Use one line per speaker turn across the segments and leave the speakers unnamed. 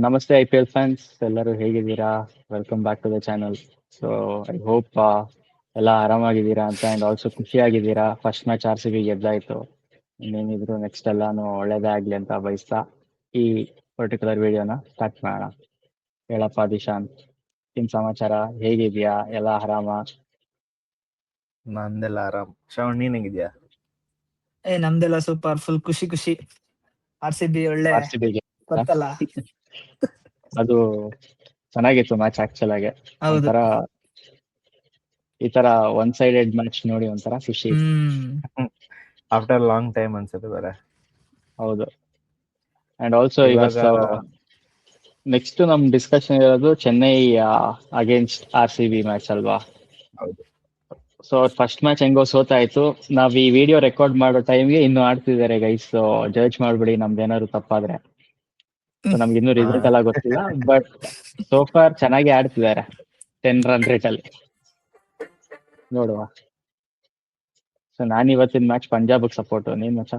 ನಮಸ್ತೆ IPL fans, ಎಲ್ಲರೂ ಹೇಗಿದ್ದೀರಾ? Welcome back to the channel. So I hope ಎಲ್ಲ ಆರಾಮಾಗಿದ್ದೀರಾ ಅಂತ, ಆ್ಯಂಡ್ ಆಲ್ಸೋ ಖುಷಿಯಾಗಿದ್ದೀರಾ. ಫಸ್ಟ್ ಮ್ಯಾಚ್ RCB ಗೆದ್ದಾಯ್ತು. ಇನ್ನೇನಿದ್ರು ನೆಕ್ಸ್ಟ್ ಎಲ್ಲಾನು ಒಳ್ಳೇದೇ ಆಗ್ಲಿ ಅಂತ ಬಯಸ್ತಾ ಈ ಪರ್ಟಿಕ್ಯುಲರ್ ವಿಡಿಯೋನ ಸ್ಟಾರ್ಟ್ ಮಾಡೋಣ. ಹೇಳಪ್ಪ ದಿಶಾನ್, ಏನ್ ಸಮಾಚಾರ? ಹೇಗಿದ್ಯಾ? ಎಲ್ಲ ಆರಾಮ?
ನಂದೆಲ್ಲ ಆರಾಮ್. ಶ್ರವಣ್, ನೀನ್ ಹೆಂಗಿದ್ಯಾ?
ನಮ್ದೆಲ್ಲ ಸೂಪರ್, ಫುಲ್ ಖುಷಿ ಖುಷಿ. RCB ಒಳ್ಳೆ
RCB
ಗೊತ್ತಲ್ಲ.
ಅದು ಚೆನ್ನಾಗಿತ್ತು ಮ್ಯಾಚ್ ಆಕ್ಚುಲ್ ಆಗಿ.
ಹೌದು.
ಒಂಥರ ಈ ತರ ಒನ್ ಸೈಡೆಡ್ ಮ್ಯಾಚ್ ನೋಡಿ ಒಂಥರ ಖುಷಿ.
ಆಫ್ಟರ್ ಲಾಂಗ್ ಟೈಮ್ ಅನ್ಸುತ್ತೆ ಬೇರೆ.
ಹೌದು. ಅಂಡ್ ಆಲ್ಸೋ
ಇವಾಗ
ಇವತ್ತು ನೆಕ್ಸ್ಟ್ ನಮ್ ಡಿಸ್ಕಷನ್ ಇರೋದು ಚೆನ್ನೈ ಅಗೇನ್ಸ್ಟ್ RCB ಮ್ಯಾಚ್ ಅಲ್ವಾ?
ಹೌದು.
ಸೊ ಫಸ್ಟ್ ಮ್ಯಾಚ್ ಹೆಂಗೋ ಸೋತಾಯ್ತು. ನಾವ್ ಈ ವಿಡಿಯೋ ರೆಕಾರ್ಡ್ ಮಾಡೋ ಟೈಮ್ಗೆ ಇನ್ನು ಆಡ್ತಿದ್ದಾರೆ ಗೈಸ್. ಸೊ ಜಡ್ಜ್ ಮಾಡ್ಬಿಡಿ ನಮ್ದೇನಾದ್ರು ತಪ್ಪಾದ್ರೆ. ಸೊ ನಮ್ಗೆ ಇನ್ನೂ ರಿಸಲ್ಟ್ ಎಲ್ಲ ಗೊತ್ತಿಲ್ಲ, ಬಟ್ ಸೋ ಫಾರ್ ಚೆನ್ನಾಗಿ ಆಡ್ತಿದ್ದಾರೆ 10 ರನ್ ರೇಟ್ ಅಲ್ಲಿ. ನೋಡುವ. ಸೊ ನಾನು ಇವತ್ತಿನ ಮ್ಯಾಚ್ ಪಂಜಾಬ್ಗೆ ಸಪೋರ್ಟ್. ನೀನ್ ಮಚ್ಚ?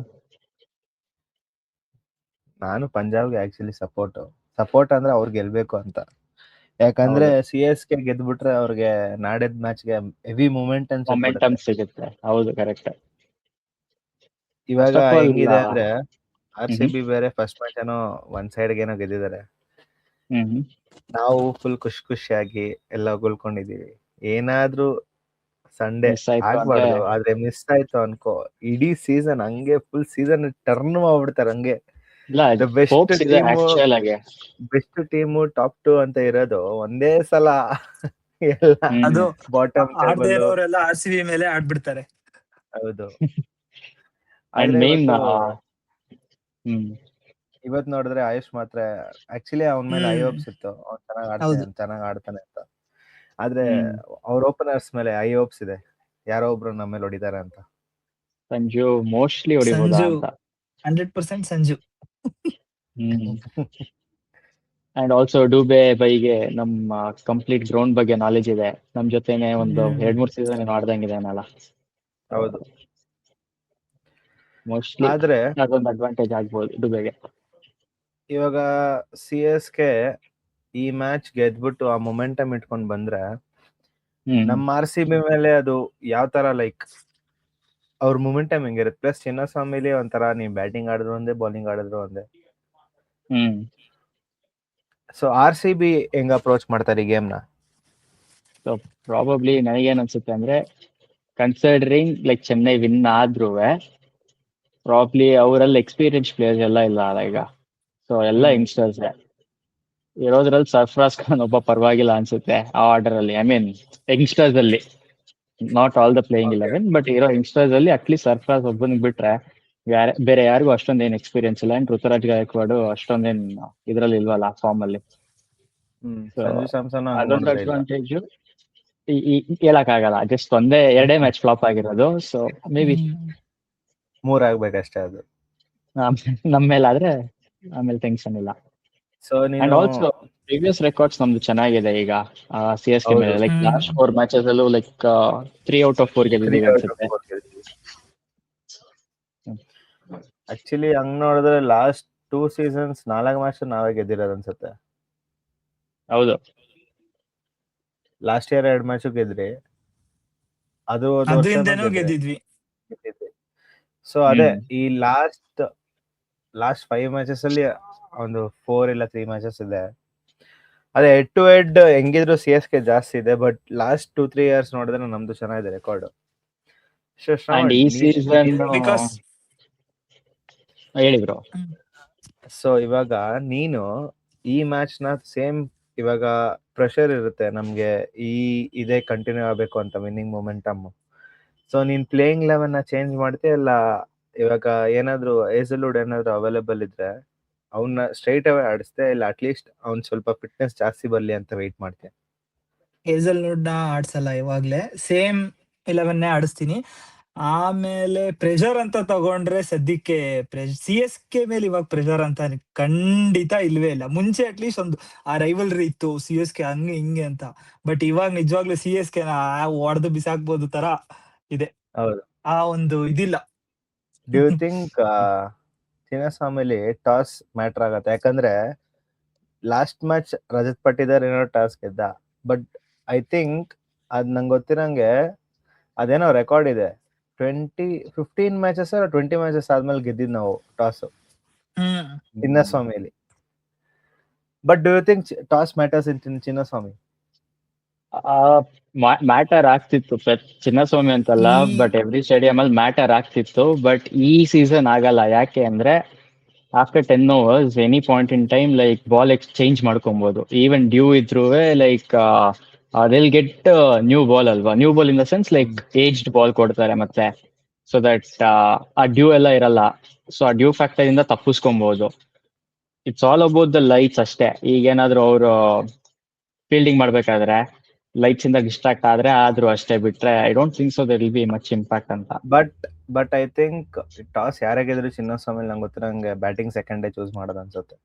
ನಾನು ಪಂಜಾಬ್ಗೆ ಆಕ್ಚುಲಿ ಸಪೋರ್ಟ್ ಅಂದ್ರೆ ಅವ್ರು ಗೆಲ್ಬೇಕು ಅಂತ. ಯಾಕಂದ್ರೆ CSK ಗೆದ್ಬಿಟ್ರೆ ಅವ್ರಿಗೆ ನಾಡಿದ್ ಮ್ಯಾಚ್ಗೆ ಹೆವಿ
ಮೊಮೆಂಟಮ್ ಸಿಗುತ್ತೆ. ಹೌದು, ಕರೆಕ್ಟ್.
ಇವಾಗ ಹೆಂಗಿದೆ ಅಂದ್ರೆ RCB ಬೇರೆ ಫಸ್ಟ್ ಮ್ಯಾಚ್ ಏನೋ ಒನ್ ಸೈಡ್ ಏನೋ ಗೆದ್ದಿದ್ದಾರೆ. ನಾವು ಫುಲ್ ಖುಷಿಯಾಗಿ ಎಲ್ಲ ಗೋಲ್ಕೊಂಡಿದೀವಿ. ಏನಾದ್ರೂ ಸಂಡೇ ಆಗ್ಬಾರ್ದು, ಆದ್ರೆ ಮಿಸ್ ಆಯ್ತು ಅನ್ಕೋ, ಇಡೀ ಸೀಸನ್ ಹಂಗೆ ಫುಲ್ ಸೀಸನ್ ಟರ್ನ್ ಮಾಡ್ಬಿಡ್ತಾರೆ. ಹಂಗೆ ಬೆಸ್ಟ್ ಟೀಮು ಟಾಪ್ 2 ಅಂತ ಇರೋದು ಒಂದೇ ಸಲ
ಅದು
ಬಾಟಮ್
ಆಡ್ದೇರೋರೆಲ್ಲ RCB ಮೇಲೆ ಆಡ್ಬಿಡ್ತಾರೆ.
ಹೌದು. ಇವತ್ ನೋಡಿದ್ರೆ ಆಯುಷ್ ಮಾತ್ರ ಆಕ್ಚುಲಿ ಅವನ ಮೇಲೆ ಐ ಹೋಪ್ಸ್ ಇತ್ತು, ಅವ್ನು ಚೆನ್ನಾಗ್ ಆಡ್ತಾನೆ ಅಂತ. ಆದ್ರೆ ಅವ್ರ ಓಪನರ್ಸ್ ಮೇಲೆ ಐ ಹೋಪ್ಸ್ ಇದೆ, ಯಾರೋ ಒಬ್ರು ನಮ್ಮ ಮೇಲೆ ಹೊಡಿತಾರೆ ಅಂತ.
ಸಂಜು ಮೋಸ್ಟ್ಲಿ ಹೊಡಿಬೋದಾ ಅಂತ.
100% ಸಂಜು.
ಅಂಡ್ ಆಲ್ಸೋ ಡೂಬೆ ಬೈಗೆ ನಮ್ಮ ಕಂಪ್ಲೀಟ್ ಗ್ರೌಂಡ್ ಬಗ್ಗೆ ನಾಲೆಜ್ ಇದೆ. ನಮ್ ಜೊತೆನೆ ಒಂದು 2-3 ಸೀಸನ್ ಏನೋ ಆಡ್ದಂಗಿದಾನಲ್ಲ.
ಹೌದು.
ಮೋಸ್ಟ್ಲಿ ಆದ್ರೆ ಅದೊಂದು ಅಡ್ವಾಂಟೇಜ್ ಆಗ್ಬೋದು ಡುಬೆಗೆ.
ಇವಾಗ CSK ಈ ಮ್ಯಾಚ್ ಗೆದ್ಬಿಟ್ಟು ಆ ಮೊಮೆಂಟಮ್ ಇಟ್ಕೊಂಡ್ ಬಂದ್ರೆ ನಮ್ಮ RCB ಮೇಲೆ ಅದು ಯಾವ ತರ ಲೈಕ್ ಅವ್ರ ಮೊಮೆಂಟಮ್ ಹೆಂಗಿರುತ್ತೆ. ಪ್ಲಸ್ ಚಿನ್ನಸ್ವಾಮಿಲಿ ಒಂಥರ ನೀವ್ ಬ್ಯಾಟಿಂಗ್ ಆಡಿದ್ರು ಒಂದೇ, ಬೌಲಿಂಗ್ ಆಡಿದ್ರು ಒಂದೇ. ಸೊ RCB ಹೆಂಗ್ ಅಪ್ರೋಚ್ ಮಾಡ್ತಾರೆ ಈ ಗೇಮ್ ನ?
ಸೊ ಪ್ರಾಬಬ್ಲಿ ನನಗೇನ್ ಅನ್ಸುತ್ತೆ ಅಂದ್ರೆ, ಕನ್ಸಿಡರಿಂಗ್ ಲೈಕ್ ಚೆನ್ನೈ ವಿನ್ ಆದ್ರೂ ಪ್ರಾಬ್ಲಿ ಅವರಲ್ಲಿ ಎಕ್ಸ್ಪೀರಿಯನ್ಸ್ ಪ್ಲೇಯರ್ಸ್ ಎಲ್ಲ ಇಲ್ಲ ಅಲ್ಲ ಈಗ. ಸೊ ಎಲ್ಲ ಯಂಗ್ಸ್ಟರ್ಸ್ ಇರೋದ್ರಲ್ಲಿ ಸರ್ಫರಾಜ್ ಖಾನ್ ಒಬ್ಬ ಪರವಾಗಿಲ್ಲ ಅನ್ಸುತ್ತೆ ಆ ಆರ್ಡರ್ ಅಲ್ಲಿ. ಐ ಮೀನ್ ಯಂಗ್ಸ್ಟರ್ಸ್ ಅಲ್ಲಿ, not all the playing 11, but ಇರೋ ಯಂಗ್ಸ್ಟರ್ಸ್ ಅಲ್ಲಿ ಅಟ್ಲೀಸ್ಟ್ ಸರ್ಫರಾಜ್ ಒಬ್ಬನಿಗೆ ಬಿಟ್ರೆ ಬೇರೆ ಯಾರಿಗೂ ಅಷ್ಟೊಂದೇನು ಎಕ್ಸ್ಪೀರಿಯನ್ಸ್ ಇಲ್ಲ. ಅಂಡ್ ಋತುರಾಜ್ ಗಾಯಕ್ವಾಡ್ ಅಷ್ಟೊಂದೇನ್ ಇದ್ರಲ್ಲಿ ಇಲ್ವಲ್ಲ ಫಾರ್ಮ್ ಅಲ್ಲಿ. ಅದೊಂದು ಅಡ್ವಾಂಟೇಜ್ ಹೇಳಕ್ಕಾಗಲ್ಲ. ಜಸ್ಟ್ ಎರಡೇ ಮ್ಯಾಚ್ ಫ್ಲಾಪ್ ಆಗಿರೋದು. So may be
3 ಆಗ್ಬೇಕಷ್ಟೇ. ಅದು
ನಮ್ಮ ಮೇಲಾದ್ರೆ ಆಮೇಲೆ ಟೆನ್ಷನ್ ಇಲ್ಲ. ಅಂಡ್ ಆಲ್ಸೋ ಪ್ರೀವಿಯಸ್ ರೆಕಾರ್ಡ್ಸ್ ನಮ್ದು ಚೆನ್ನಾಗಿದೆ ಈಗ CSK ಮೇಲೆ. ಲೈಕ್ ಲಾಸ್ಟ್ 4 ಮ್ಯಾಚಸ್ ಅಲ್ಲೂ ಲೈಕ್ 3 out of 4 ಗೆದ್ದಿದ್ದೀವಿ ಅನ್ಸುತ್ತೆ.
ಆಕ್ಚುಲಿ ಹಂಗ್ ನೋಡಿದ್ರೆ ಲಾಸ್ಟ್ 2 ಸೀಸನ್ಸ್ 4 ಮ್ಯಾಚ್ ನಾವೇ ಗೆದ್ದಿರೋದು ಅನ್ಸುತ್ತೆ.
ಹೌದು.
ಲಾಸ್ಟ್ ಇಯರ್ 2 ಮ್ಯಾಚ್ ಗೆದ್ರಿ, ಅದು
ಗೆದ್ದಿದ್ವಿ.
ಸೊ ಅದೇ ಈ ಲಾಸ್ಟ್ 5 ಮ್ಯಾಚಸ್ ಅಲ್ಲಿ ಒಂದು 4 ಇಲ್ಲ 3 ಮ್ಯಾಚಸ್ ಇದೆ. ಅದೇ ಹೆಡ್ ಟು ಹೆಡ್ ಹೆಂಗಿದ್ರು CSK ಜಾಸ್ತಿ ಇದೆ, ಬಟ್ ಲಾಸ್ಟ್ 2-3 ಇಯರ್ಸ್ ನೋಡಿದ್ರೆ ನಮ್ದು ಚೆನ್ನಾಗಿದೆ ರೆಕಾರ್ಡ್.
ಹೇಳಿ ಬ್ರೋ.
ಸೊ ಇವಾಗ ನೀನು ಈ ಮ್ಯಾಚ್ ನ ಸೇಮ್, ಇವಾಗ ಪ್ರೆಷರ್ ಇರುತ್ತೆ ನಮ್ಗೆ, ಇದೇ ಕಂಟಿನ್ಯೂ ಆಗ್ಬೇಕು ಅಂತ ವಿನ್ನಿಂಗ್ ಮೊಮೆಂಟಮ್. ಸೊ ನೀನ್ ಪ್ಲೇಯಿಂಗ್ 11 ಚೇಂಜ್ ಮಾಡ್ತೀಯ ಇಲ್ಲ ಇವಾಗ ಏನಾದ್ರು ಏಸಲ್ವುಡ್ ಏನಾದ್ರು ಅವೈಲೇಬಲ್ ಇದ್ರೆ ಅವನ್ನ ಸ್ಟ್ರೈಟ್ ಅವೇ ಆಡಿಸ್ತೆ, ಇಲ್ಲ ಅಟ್ಲೀಸ್ಟ್ ಅವ್ನ್ ಸ್ವಲ್ಪ ಫಿಟ್ನೆಸ್ ಜಾಸ್ತಿ ಬರ್ಲಿ ಅಂತ ವೆಯ್ಟ್ ಮಾಡ್ತೀಯ?
ಹೇಸಲ್ವುಡ್ ನ ಆಡ್ಸಲ್ಲ, ಇವಾಗ್ಲೇ ಸೇಮ್ 11 ಆಡಿಸ್ತೀನಿ. ಆಮೇಲೆ ಪ್ರೆಷರ್ ಅಂತ ತಗೊಂಡ್ರೆ ಸದ್ಯಕ್ಕೆ CSK ಮೇಲೆ ಇವಾಗ ಪ್ರೆಷರ್ ಅಂತ ಖಂಡಿತ ಇಲ್ವೇ ಇಲ್ಲ. ಮುಂಚೆ ಅಟ್ಲೀಸ್ಟ್ ಒಂದು ಆ ರೈವಲ್ರಿ ಇತ್ತು CSK ಹಂಗೆ ಹಿಂಗೆ ಅಂತ, ಬಟ್ ಇವಾಗ ನಿಜವಾಗ್ಲೂ CSK ಹೊಡೆದು ಬಿಸಾಕ್ಬೋದು ತರ ಇದೆ. ಆ ಒಂದು ಇದಿಲ್ಲ.
ಡ್ಯೂ ಥಿಂಕ್ ಚಿನ್ನಸ್ವಾಮಿಲಿ ಟಾಸ್ ಮ್ಯಾಟರ್ ಆಗತ್ತೆ? ಯಾಕಂದ್ರೆ ಲಾಸ್ಟ್ ಮ್ಯಾಚ್ ರಜತ್ ಪಟ್ಟಿದಾರ್ ಏನೋ ಟಾಸ್ ಗೆದ್ದ, ಬಟ್ ಐ ಥಿಂಕ್ ಅದ್ ನಂಗೆ ಗೊತ್ತಿರಂಗೆ ಅದೇನೋ ರೆಕಾರ್ಡ್ ಇದೆ, 15 ಮ್ಯಾಚಸ್ 20 ಮ್ಯಾಚಸ್ ಆದ್ಮೇಲೆ ಗೆದ್ದಿದ್ ನಾವು ಟಾಸ್ ಚಿನ್ನಸ್ವಾಮಿಯಲ್ಲಿ. But do you think toss matters in Chinnaswamy?
Matter ಆಗ್ತಿತ್ತು ಚಿನ್ನಸ್ವಾಮಿ ಅಂತಲ್ಲ, ಬಟ್ ಎವ್ರಿ ಸ್ಟೇಡಿಯಂ ಅಲ್ಲಿ ಮ್ಯಾಟರ್ ಆಗ್ತಿತ್ತು. ಬಟ್ ಈ ಸೀಸನ್ ಆಗಲ್ಲ. ಯಾಕೆ ಅಂದ್ರೆ after 10 overs any point in time like ball exchange ಮಾಡ್ಕೊಬಹುದು. ಈವನ್ ಡ್ಯೂ ಇದ್ರೂ like they'll get new ball ಅಲ್ವಾ, new ball in the sense like aged ball ಕೊಡ್ತಾರೆ ಮತ್ತೆ, ಸೊ ದಟ್ ಆ ಡ್ಯೂ ಎಲ್ಲ ಇರಲ್ಲ. ಸೊ ಆ ಡ್ಯೂ ಫ್ಯಾಕ್ಟರ್ ಇಂದ ತಪ್ಪಿಸ್ಕೊಬಹುದು. It's all about the lights ಅಷ್ಟೇ. ಈಗೇನಾದ್ರು ಅವರು ಫೀಲ್ಡಿಂಗ್ ಮಾಡ್ಬೇಕಾದ್ರೆ ಲೈಟ್ಸ್ ಇಂದ ಡಿಸ್ಟ್ರಾಕ್ಟ್ ಆದ್ರೂ ಅಷ್ಟೇ, ಬಿಟ್ರೆ I don't think so there will be much impact ಅಂತ.
ಬಟ್ ಐ ಥಿಂಕ್ ಟಾಸ್ ಯಾರಾಗಿದ್ರು ಚಿನ್ನಸ್ವಾಮಿ ನಂಗೆ ಗೊತ್ತಿರಂಗೆ ಬ್ಯಾಟಿಂಗ್ ಸೆಕೆಂಡ್ ಚೂಸ್ ಮಾಡೋದು ಅನ್ಸುತ್ತೆ,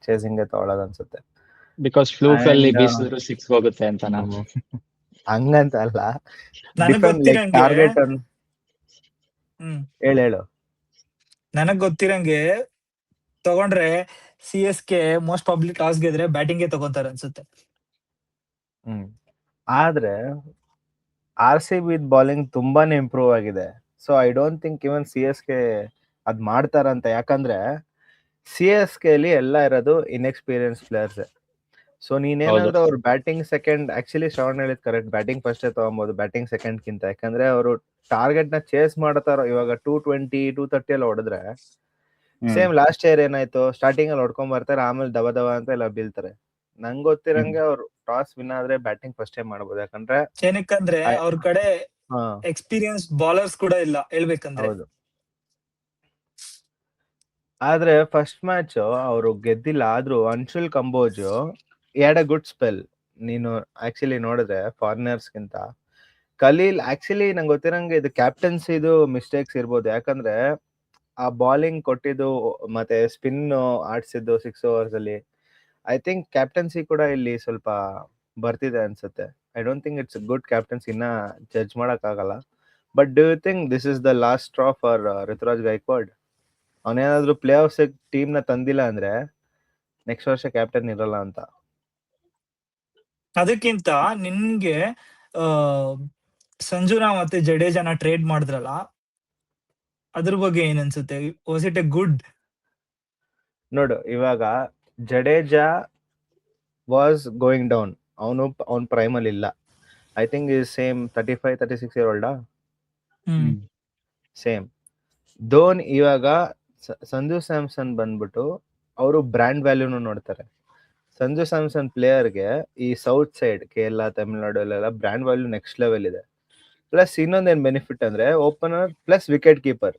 ಚೇಸಿಂಗ್ ತಗೊಳ್ಳೋದು ಅನ್ಸುತ್ತೆ.
ಬಿಕಾಸ್ ಫ್ಲೂಕ್ ಅಲ್ಲಿ ಬೀಸಿದ್ರು 6 ಹೋಗುತ್ತೆ ಅಂತ.
ಹಂಗಂತ ಅಲ್ಲ,
ಟಾರ್ಗೆಟ್
ಹೇಳು.
ನನಗ್ ಗೊತ್ತಿರಂಗೆ ತಗೊಂಡ್ರೆ CSK ಮೋಸ್ಟ್ ಪಬ್ಲಿಕ್ ಟಾಸ್ ಗೆದ್ರೆ ಬ್ಯಾಟಿಂಗ್ ತಗೊಂತಾರೆ ಅನ್ಸುತ್ತೆ.
ಆದ್ರೆ RCB ಬಾಲಿಂಗ್ ತುಂಬಾನೇ ಇಂಪ್ರೂವ್ ಆಗಿದೆ. So I don't think even CSK ಅದ್ ಮಾಡ್ತಾರಂತ. ಯಾಕಂದ್ರೆ CSK ಅಲ್ಲಿ ಎಲ್ಲ ಇರೋದು ಇನ್ಎಕ್ಸ್ಪೀರಿಯನ್ಸ್ ಪ್ಲೇಯರ್ಸ್. ಸೊ ನೀನೇನಾದ್ರೂ ಅವ್ರು ಬ್ಯಾಟಿಂಗ್ ಸೆಕೆಂಡ್, ಆಕ್ಚುಲಿ ಶ್ರವಣ್ ಹೇಳಿದ್ ಕರೆಕ್ಟ್, ಬ್ಯಾಟಿಂಗ್ ಫಸ್ಟ್ ತಗೊಬಹುದು ಬ್ಯಾಟಿಂಗ್ ಸೆಕೆಂಡ್ ಗಿಂತ. ಯಾಕಂದ್ರೆ ಅವರು ಟಾರ್ಗೆಟ್ ನ ಚೇಸ್ ಮಾಡ್ತಾರೋ. ಇವಾಗ 220 230 ಎಲ್ಲ ಹೊಡೆದ್ರೆ ಸೇಮ್ ಲಾಸ್ಟ್ ಇಯರ್ ಏನಾಯ್ತು, ಸ್ಟಾರ್ಟಿಂಗ್ ಅಲ್ಲಿ ಹೊಡ್ಕೊಂಡ್ ಬರ್ತಾರೆ, ಆಮೇಲೆ ದವ ಅಂತ ಎಲ್ಲ ಬೀಳ್ತಾರೆ. ನಂಗೆ ಗೊತ್ತಿರಂಗೆ ಅವ್ರು ಟಾಸ್ ವಿನ್ ಆದ್ರೆ ಬ್ಯಾಟಿಂಗ್ ಫಸ್ಟ್ ಟೈಮ್ ಮಾಡ್ಬೋದು. ಯಾಕಂದ್ರೆ
ಏನಕ್ಕಂದ್ರೆ ಅವ್ರ ಕಡೆ ಎಕ್ಸ್ಪೀರಿಯನ್ಸ್ ಬಾಲರ್ಸ್ ಕೂಡ ಇಲ್ಲ ಹೇಳ್ಬೇಕಂದ್ರೆ.
ಹೌದು. ಆದ್ರೆ ಫಸ್ಟ್ ಮ್ಯಾಚ್ ಅವರು ಗೆದ್ದಿಲ್ಲ, ಆದ್ರೂ Anshul Kamboj had a good spell. ನೀನು ಆಕ್ಚುಲಿ ನೋಡಿದ್ರೆ ಫಾರಿನರ್ಸ್ ಗಿಂತ ಖಲೀಲ್ ಆಕ್ಚುಲಿ ನಂಗೆ ಗೊತ್ತಿರಂಗೆ ಇದು ಕ್ಯಾಪ್ಟನ್ಸಿ ಇದು ಮಿಸ್ಟೇಕ್ಸ್ ಇರ್ಬೋದು. ಯಾಕಂದ್ರೆ ಆ ಬಾಲಿಂಗ್ ಕೊಟ್ಟಿದ್ದು ಮತ್ತೆ ಸ್ಪಿನ್ ಆಡ್ಸಿದ್ದು 6 overs ಅಲ್ಲಿ, ಐ ಥಿಂಕ್ ಕ್ಯಾಪ್ಟನ್ಸಿ ಕೂಡ ಇಲ್ಲಿ ಸ್ವಲ್ಪ ಬರ್ತಿದೆ ಅನ್ಸುತ್ತೆ. I don't think it's good captaincy. ಇನ್ನ ಜಡ್ಜ್ ಮಾಡಕ್ ಆಗಲ್ಲ. But do you think this is the last straw for Ruturaj Gaikwad? ಅವನೇನಾದ್ರೂ ಪ್ಲೇ ಆಫ್ ಟೀಮ್ ನ ತಂದಿಲ್ಲ ಅಂದ್ರೆ ನೆಕ್ಸ್ಟ್ ವರ್ಷ ಕ್ಯಾಪ್ಟನ್ ಇರಲ್ಲ ಅಂತ.
ಅದಕ್ಕಿಂತ ನಿನ್ಗೆ ಸಂಜುನಾ ಮತ್ತೆ ಜಡೇಜಾನ ಟ್ರೇಡ್ ಮಾಡಿದ್ರಲ್ಲ, ಅದ್ರ ಬಗ್ಗೆ ಏನ್ ಅನ್ಸುತ್ತೆ? Was it A good?
ನೋಡು, ಇವಾಗ ಜಡೇಜಾ ವಾಸ್ ಗೋಯಿಂಗ್ ಡೌನ್. ಅವನ್ ಪ್ರೈಮ್ ಅಲ್ಲಿ ಇಲ್ಲ. I think is same 35-36 year old. Same. Dhoni ಇವಾಗ ಸಂಜು ಸ್ಯಾಮ್ಸನ್ ಬಂದ್ಬಿಟ್ಟು ಅವರು ಬ್ರ್ಯಾಂಡ್ ವ್ಯಾಲ್ಯೂನು ನೋಡ್ತಾರೆ. ಸಂಜು ಸ್ಯಾಮ್ಸನ್ ಪ್ಲೇಯರ್ಗೆ ಈ ಸೌತ್ ಸೈಡ್ ಕೇರಳ ತಮಿಳ್ನಾಡು ಅಲ್ಲೆಲ್ಲ ಬ್ರ್ಯಾಂಡ್ ವ್ಯಾಲ್ಯೂ ನೆಕ್ಸ್ಟ್ ಲೆವೆಲ್ ಇದೆ. ಪ್ಲಸ್ ಇನ್ನೊಂದೇನ್ ಬೆನಿಫಿಟ್ ಅಂದ್ರೆ opener plus wicket keeper.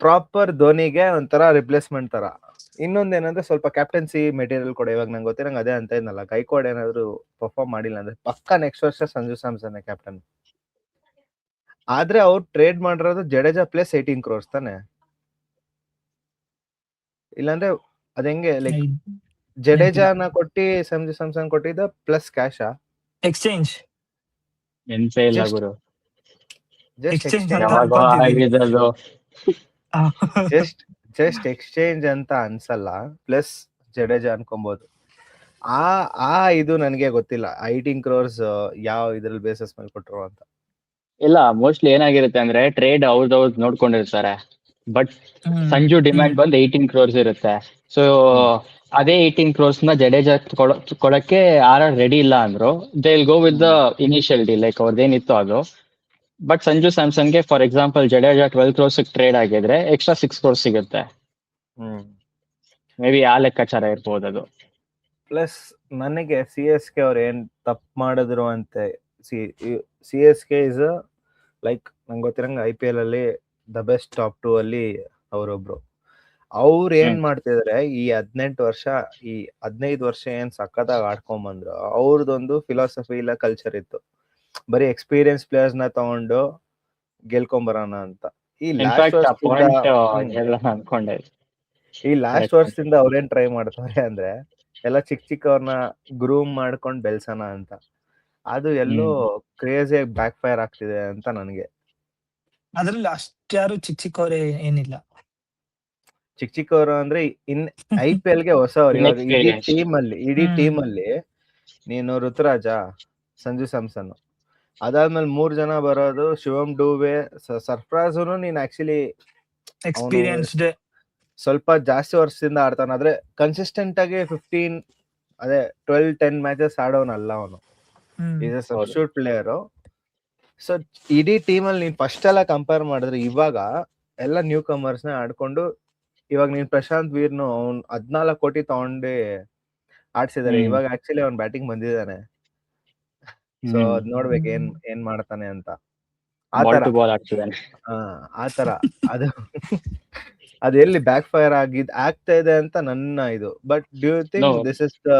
Proper ಧೋನಿಗೆ ಒಂಥರ ರಿಪ್ಲೇಸ್ಮೆಂಟ್ ತರ. ಇನ್ನೊಂದೇನಂದ್ರೆ ಸ್ವಲ್ಪ ಕ್ಯಾಪ್ಟನ್ಸಿ ಮೆಟೀರಿಯಲ್ ಕೂಡ. ಇವಾಗ ನಂಗೆ ಗೊತ್ತಿರಂಗೆ ಅದೇ ಅಂತ ಇದ್ನಲ್ಲ, ಗೈಕ್ವಾಡ್ ಏನಾದ್ರು ಪರ್ಫಾರ್ಮ್ ಮಾಡಿಲ್ಲ ಅಂದ್ರೆ ಪಕ್ಕ ನೆಕ್ಸ್ಟ್ ವರ್ಷ ಸಂಜು ಸ್ಯಾಮ್ಸನ್ ಕ್ಯಾಪ್ಟನ್. ಆದ್ರೆ ಅವ್ರು ಟ್ರೇಡ್ ಮಾಡಿರೋದು ಜಡೇಜಾ ಪ್ಲಸ್ 18 crores ತಾನೆ. ಇಲ್ಲಾಂದ್ರೆ ಅದ್ ಹೆಂಗೆ, ಲೈಕ್ ಜಡೇಜಾನ ಕೊಟ್ಟಿ ಸಂಜು ಸ್ಯಾಮ್ಸನ್ ಕೊಟ್ಟಿದ್ದ ಪ್ಲಸ್ ಕ್ಯಾಶ್
ಎಕ್ಸ್ಚೇಂಜ್
ಇಲ್ಲ ಗುರು,
ಜಸ್ಟ್ ಎಕ್ಸ್ಚೇಂಜ್ ಅಂತ ಅನ್ಸಲ್ಲ. ಪ್ಲಸ್ ಜಡೇಜಾ ಅನ್ಕೊಬಹುದು. ಆ ಇದು ನನಗೆ ಗೊತ್ತಿಲ್ಲ 18 crores ಯಾವ ಇದ್ರಲ್ಲಿ ಬೇಸಸ್ ಮೇಲೆ ಕೊಟ್ರು ಅಂತ.
ಇಲ್ಲ, ಮೋಸ್ಟ್ಲಿ ಏನಾಗಿರುತ್ತೆ ಅಂದ್ರೆ ಟ್ರೇಡ್ ಅವ್ರದ್ದು ನೋಡ್ಕೊಂಡಿರ್ತಾರೆ. ಬಟ್ ಸಂಜು ಡಿಮ್ಯಾಂಡ್ ಬಂದು 18 crores ಇರುತ್ತೆ. ಸೊ ಅದೇ 18 crores ನ ಜಡೇಜಾ ಕೊಡಕ್ಕೆ RR ರೆಡಿ ಇಲ್ಲ ಅಂದ್ರು, they will go with the initial deal, like ಅವ್ರದ್ದೇನಿತ್ತು ಅದು. ಬಟ್ ಸಂಜು ಸ್ಯಾಮ್ಸನ್ಗೆ for example Jadeja 12 crores trade ಆಗಿದ್ರೆ ಎಕ್ಸ್ಟ್ರಾ 6 crores ಸಿಗುತ್ತೆ. ಮೇ ಬಿ ಆ ಲೆಕ್ಕಾಚಾರ ಇರ್ಬೋದು ಅದು.
ಪ್ಲಸ್ ನನಗೆ CSK ಅವ್ರು ಏನ್ ತಪ್ಪು ಮಾಡಿದ್ರು ಅಂತೆ. CSK ಇಸ್ ಲೈಕ್ ನಂಗೆ ಗೊತ್ತಿರಂಗ IPL ಅಲ್ಲಿ ದ ಬೆಸ್ಟ್ ಟಾಪ್ 2 ಅಲ್ಲಿ ಅವರೊಬ್ರು. ಅವ್ರು ಏನ್ ಮಾಡ್ತಿದಾರೆ, ಈ 18 ವರ್ಷ ಈ 15 ವರ್ಷ ಏನ್ ಸಖತ್ತಾಗಿ ಆಡ್ಕೊಂಡ್ ಬಂದ್ರು, ಅವ್ರದೊಂದು ಫಿಲಾಸಫಿ ಇಲ್ಲ ಕಲ್ಚರ್ ಇತ್ತು, ಬರೀ ಎಕ್ಸ್ಪೀರಿಯನ್ಸ್ ಪ್ಲೇಯರ್ಸ್ ನ ತಗೊಂಡು ಗೆಲ್ಕೊಂಬರೋಣ ಅಂತ. ಈ ಲಾಸ್ಟ್ ವರ್ಷದಿಂದ ಅವ್ರೇನ್ ಟ್ರೈ ಮಾಡ್ತಾರೆ ಅಂದ್ರೆ ಎಲ್ಲ ಚಿಕ್ಕವ್ರನ್ನ ಗ್ರೂಮ್ ಮಾಡ್ಕೊಂಡ್ ಬೆಳ್ಸೋಣ ಅಂತ. ಅದು ಎಲ್ಲೋ ಕ್ರೇಜಿಯಾಗಿ ಬ್ಯಾಕ್ ಫೈರ್ ಆಗ್ತಿದೆ ಅಂತ ನನಗೆ.
ಅದ್ರಲ್ಲಿ ಅಷ್ಟ್ಯಾರು ಚಿಕ್ಕವರೇ ಏನಿಲ್ಲ.
ಚಿಕ್ಕವರು ಅಂದ್ರೆ IPL ಗೆ ಹೊಸವ್ರು. ಇವಾಗ ಇಡೀ
Inexperienced.
ಟೀಮ್ ಅಲ್ಲಿ ನೀನು ಋತುರಾಜ, ಸಂಜು ಸ್ಯಾಮ್ಸನ್, ಅದಾದ್ಮೇಲೆ 3 ಜನ ಬರೋದು ಶಿವಮ್ ಡೂಬೆ, ಸರ್ಫ್ರಾಜುನು ನೀನ್ ಆಕ್ಚುಲಿ ಅವನು
ಎಕ್ಸ್ಪೀರಿಯನ್ಸ್ಡ್.
ಸ್ವಲ್ಪ ಜಾಸ್ತಿ ವರ್ಷದಿಂದ ಆಡ್ತಾನ, ಆದ್ರೆ ಕನ್ಸಿಸ್ಟೆಂಟ್ ಆಗಿ 12-10 ಮ್ಯಾಚಸ್ ಆಡೋನಲ್ಲ ಅವನು. Is A substitute player. So ಇಡೀ ಟೀಮ್ ಅಲ್ಲಿ ನೀನ್ ಫಸ್ಟ್ ಎಲ್ಲ ಕಂಪೇರ್ ಮಾಡಿದ್ರೆ ಇವಾಗ ಎಲ್ಲ ನ್ಯೂ ಕಮರ್ಸ್ ನ ಆಡ್ಕೊಂಡು, ಇವಾಗ ನೀನ್ ಪ್ರಶಾಂತ್ ವೀರ್ನು ಅವ್ನ್ 14 ಕೋಟಿ ತಗೊಂಡು ಆಡ್ಸಿದಾರೆ. ಇವಾಗ ಆಕ್ಚುಲಿ ಅವ್ನ್ ಬ್ಯಾಟಿಂಗ್ ಬಂದಿದ್ದಾನೆ. ಸೊ ಅದ್ ನೋಡ್ಬೇಕು ಏನ್ ಮಾಡ್ತಾನೆ ಅಂತ.
ಬಾಲ್ ಟು ಬಾಲ್ ಆಡ್ತಿದ್ದಾನೆ.
ಆತರ ಅದು ಅದು ಎಲ್ಲಿ ಬ್ಯಾಕ್ ಫೈರ್ ಆಗ್ತಾ ಇದೆ ಅಂತ ನನ್ನ ಇದು. But do you think this is the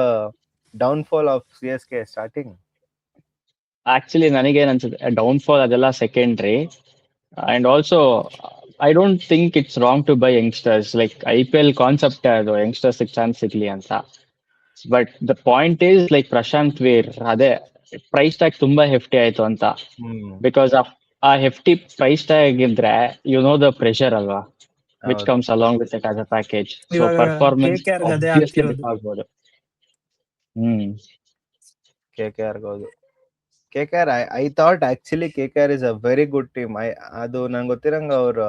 downfall of CSK starting?
Actually ನನಗೇನ್ ಅನ್ಸುತ್ತೆ, ಡೌನ್ಫಾಲ್ ಅದೆಲ್ಲ secondary. And also I don't think it's wrong to buy youngsters. Like IPL concept ಅದು ಯಂಗ್ಸ್ಟರ್ಸ್ ಚಾನ್ಸ್ ಸಿಗ್ಲಿ ಅಂತ. But the point is like Prashant Veer, ಅದೇ price tag ತುಂಬಾ hefty ಆಯ್ತು ಅಂತ. ಬಿಕಾಸ್ ಆ ಹೆಫ್ಟಿ ಪ್ರೈಸ್ ಟ್ಯಾಗ್ ಇದ್ರೆ ಯು ನೋ ದ ಪ್ರೆಷರ್ ಅಲ್ವಾ, which comes along with it as a package. So performance obviously ಆಗ್ಬೋದು.
KKR ಹೌದು. KKR I thought actually KKR is a very good team. ಅದು ನಂಗೆ ಗೊತ್ತಿರಂಗ ಅವ್ರು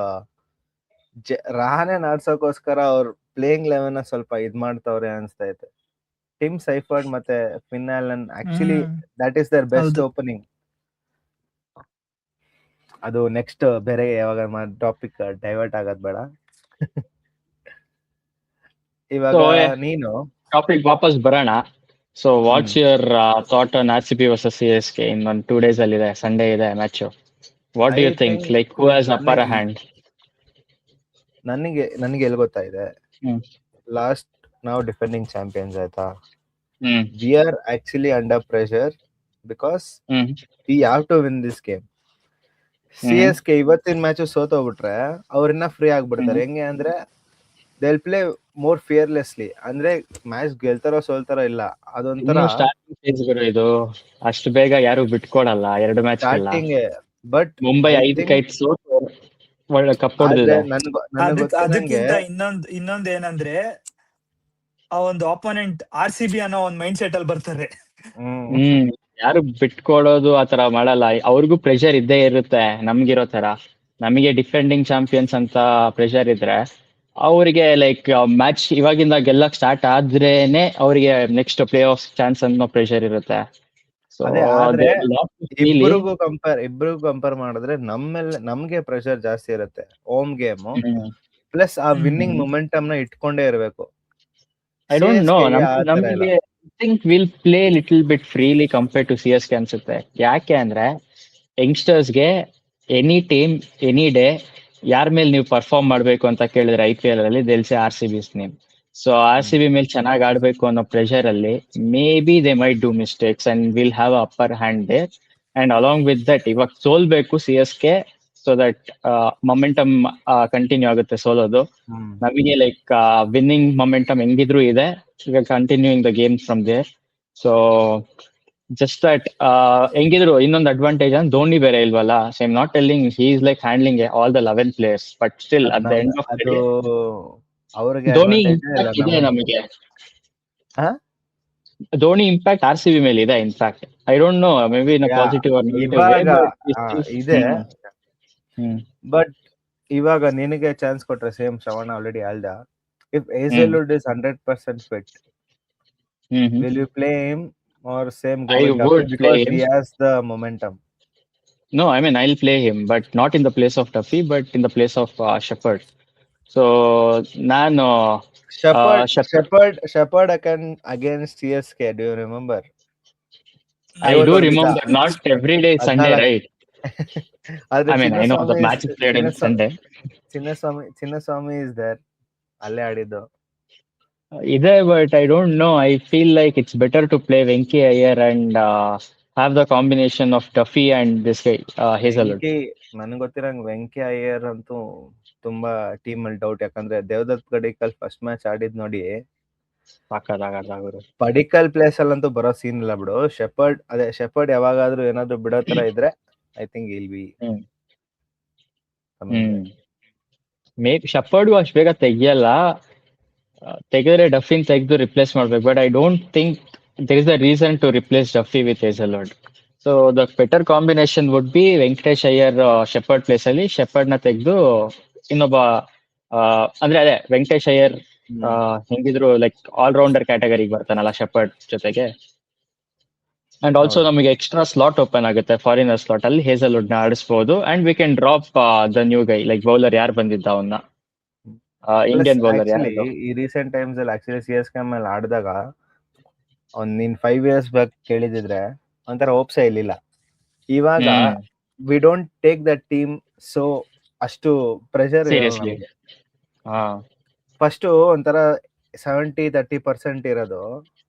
ರಹಾನೆ ನಾಡ್ಸೋಕೋಸ್ಕರ ಅವ್ರ ಪ್ಲೇಯಿಂಗ್ ಲೆವೆನ್ ಸ್ವಲ್ಪ ಇದ್ ಮಾಡ್ತವ್ರೆ ಅನ್ಸ್ತೈತೆ. ಟಿಮ್ ಸೈಫರ್ಡ್ ಮತ್ತೆ Finn Allen actually that is the best opening. ಅದು ನೆಕ್ಸ್ಟ್ ಬೇರೆ ಯಾವಾಗ ಟಾಪಿಕ್ ಡೈವರ್ಟ್ ಆಗೋದ್ ಬೇಡ. ಇವಾಗ ನೀನು
ಟಾಪಿಕ್ ವಾಪಸ್ ಬರೋಣ. So what's your thought on RCB versus CSK? ಇನ್ನೊಂದು 2 days ಅಲ್ಲಿ ಇದೆ, ಸಂಡೇ ಇದೆ match. What do you think, like who has upper hand?
ನನಗೆ ಎಲ್ಲಿ ಗೊತ್ತಾಯಿದೆ, ಲಾಸ್ಟ್ ನಾವು ಡಿಫೆಂಡಿಂಗ್ ಚಾಂಪಿಯನ್ಸ್ ಆಯ್ತಾ, we are actually under pressure because we have to win this game. CSK ಇವತ್ತಿನ ಮ್ಯಾಚ್ ಸೋತೋಗ್ಬಿಟ್ರೆ ಅವ್ರನ್ನ ಫ್ರೀ ಆಗ್ಬಿಡ್ತಾರೆ. ಹೆಂಗೆ ಅಂದ್ರೆ they will play more fearlessly. ಅಂದ್ರೆ ಮ್ಯಾಚ್ ಗೆಲ್ತಾರೋ ಸೋಲ್ತಾರೋ ಇಲ್ಲ, ಅದೊಂಥರ
ಇದು ಅಷ್ಟು ಬೇಗ ಯಾರು ಬಿಟ್ಕೊಡಲ್ಲ 2 ಮ್ಯಾಚ್
ಸ್ಟಾರ್ಟಿಂಗ್. ಬಟ್
ಮುಂಬೈ 5 ಸೋತು ಒಳ್ಳೆ ಕಪ್ ಹೊಡೆದಿದೆ.
ಅದಕ್ಕಿಂತ ಇನ್ನೊಂದ್ ಏನಂದ್ರೆ ಆ ಒಂದು ಆಪೋನೆಂಟ್ RCB ಅನ್ನೋ ಒಂದು ಮೈಂಡ್ ಸೆಟ್ ಅಲ್ಲಿ ಬರ್ತಾರೆ.
ಯಾರು ಬಿಟ್ಕೊಡೋದು ಆತರ ಮಾಡಲ್ಲ. ಅವ್ರಿಗೂ ಪ್ರೆಷರ್ ಇದ್ದೇ ಇರುತ್ತೆ ನಮ್ಗಿರೋ ತರ. ನಮಗೆ ಡಿಫೆಂಡಿಂಗ್ ಚಾಂಪಿಯನ್ಸ್ ಅಂತ ಪ್ರೆಷರ್ ಇದ್ರೆ, ಅವರಿಗೆ ಲೈಕ್ ಮ್ಯಾಚ್ ಇವಾಗಿಂದ ಗೆಲ್ಲಕ್ ಸ್ಟಾರ್ಟ್ ಆದ್ರೇನೆ ಅವರಿಗೆ ನೆಕ್ಸ್ಟ್ ಪ್ಲೇ ಆಫ್ ಚಾನ್ಸ್ ಅನ್ನೋ ಪ್ರೆಷರ್ ಇರುತ್ತೆ.
ಇಬ್ರಿಗೂ ಕಂಪೇರ್ ಮಾಡಿದ್ರೆ ನಮ್ಗೆ ಪ್ರೆಷರ್ ಜಾಸ್ತಿ ಇರುತ್ತೆ. ಹೋಮ್ ಗೇಮ್ ಪ್ಲಸ್ ಆ ವಿನ್ನಿಂಗ್ ಮೊಮೆಂಟಮ್ ನ ಇಟ್ಕೊಂಡೇ ಇರಬೇಕು.
ಐ ಡೋಂಟ್ ನೋ, ನಮಗೆ I think will play little bit freely compared to CSK ಅನ್ಸುತ್ತೆ. ಯಾಕೆ ಅಂದ್ರೆ ಯಂಗ್ಸ್ಟರ್ಸ್ಗೆ ಎನಿ ಟೀಮ್ ಎನಿ ಡೇ ಯಾರ ಮೇಲೆ ನೀವು ಪರ್ಫಾರ್ಮ್ ಮಾಡ್ಬೇಕು ಅಂತ ಕೇಳಿದ್ರೆ IPL ಅಲ್ಲಿ ದೇಲ್ಸೆ RCB's ನೇಮ್. ಸೊ RCB ಮೇಲೆ ಚೆನ್ನಾಗಿ ಆಡ್ಬೇಕು ಅನ್ನೋ ಪ್ರೆಷರ್ ಅಲ್ಲಿ maybe they might do mistakes and will have upper hand there. And along with that ಇವಾಗ ಸೋಲ್ಬೇಕು CSK, so that momentum continue ಆಗುತ್ತೆ. ಸೋಲೋದು ನಮಗೆ ಲೈಕ್ ವಿನ್ನಿಂಗ್ ಮೊಮೆಂಟಮ್ ಹೆಂಗಿದ್ರು ಇದೆ, ಈಗ continuing the game from there. So just that ಹೆಂಗಿದ್ರು ಇನ್ನೊಂದು ಅಡ್ವಾಂಟೇಜ್ ಅಂದ್ರೆ ಧೋನಿ ಬೇರೆ ಇಲ್ವಲ್ಲ. So I am not telling he is like handling all the 11 players, but still at the end of the day Dhoni impact ಇದೆ ನಮಗೆ. ಧೋನಿ ಇಂಪ್ಯಾಕ್ಟ್ RCB ಮೇಲೆ ಇದೆ. In fact I don't know, maybe in positive or negative
ಇದೆ. But ಇವಾಗ ನಿನಗೆ chance ಕೊಟ್ರೆ, same Shravan already ಹೇಳ್ದ, if Hazlewood is 100% fit, will you play him or same go with Duffy because he has the momentum?
No, I mean I'll play him, but not in the place of Duffy, but in the place of Shepherd. So ನಾನು
Shepherd against CSK, do you remember?
I do remember. Not every day Sunday, right? I mean I know the match is played on Sunday.
Chinnaswamy is there, alle ಆಡಿದ್ದು
ಇದೆ, but I don't know. I feel like it's better to play Venki Iyer and have the combination of Duffy and this guy Hazelwood.
ನನಗೆ ಗೊತ್ತಿರಂಗ್ ವೆಂಕಿ ಅಯ್ಯರ್ ಅಂತೂ ತುಂಬಾ team ಅಲ್ಲಿ doubt. ಯಾಕಂದ್ರೆ Devdutt Padikkal first match ಆಡಿದ್ ನೋಡಿ, Padikkal place ಅಲ್ಲಂತೂ ಬರೋ ಸೀನ್ ಇಲ್ಲ ಬಿಡು. ಶೆಪರ್ಡ್ ಯಾವಾಗಾದ್ರೂ ಏನಾದ್ರು ಬಿಡೋ ತರ ಇದ್ರೆ ಐ ಥಿಂಕ್ ಇಲ್ ಬಿ.
ಮೇ ಶಫರ್ಡ್ಗೂ ಅಷ್ಟು ಬೇಗ ತೆಗಿಯಲ್ಲ. ತೆಗೆದ್ರೆ ಡಫಿನ್ ತೆಗೆದು ರಿಪ್ಲೇಸ್ ಮಾಡ್ಬೇಕು. But I don't think there is a reason to replace Duffy with Hazlewood. So the better combination would be Venkatesh Iyer Shepherd place ಅಲ್ಲಿ ಶೆಫರ್ಡ್ ನ ತೆಗೆದು ಇನ್ನೊಬ್ಬ ಅಂದ್ರೆ ಅದೇ ವೆಂಕಟೇಶ್ ಅಯ್ಯರ್ ಹೆಂಗಿದ್ರು ಲೈಕ್ ಆಲ್ ರೌಂಡರ್ ಕ್ಯಾಟಗರಿಗೆ ಬರ್ತಾನಲ್ಲ ಶೆಫರ್ಡ್ ಜೊತೆಗೆ. ಅಂಡ್ ಆಲ್ಸೋ ನಮಗೆ ಎಕ್ಸ್ಟ್ರಾ ಸ್ಲಾಟ್ ಓಪನ್ ಆಗುತ್ತೆ, ಫಾರಿನರ್ ಸ್ಲಾಟ್ ಅಲ್ಲಿ ಹೇಸಲ್ವುಡ್ ನ ಆಡಿಸಬಹುದು. And we can drop the new guy like bowler ಯಾರು ಬಂದಿದ್ದ ಅವನ್ನ ಇಂಡಿಯನ್ ಬೌಲರ್ ಯಾರು.
ಈ ರೀಸೆಂಟ್ ಟೈಮ್ಸ್ ಅಲ್ಲಿ ಆಕ್ಚುಲಿ CSK ಮೇಲೆ ಆಡಿದಾಗ ನೀನ್ 5 years ಬ್ಯಾಕ್ ಕೇಳಿದಿದ್ರೆ ಒಂಥರ ಹೋಪ್ಸೇ ಇರ್ಲಿಲ್ಲ. ಇವಾಗ we don't take that team so ಅಷ್ಟು ಪ್ರೆಷರ್
ಸೀರಿಯಸ್ಲಿ.
ಫಸ್ಟ್ ಒಂಥರ 70-30% ಇರೋದು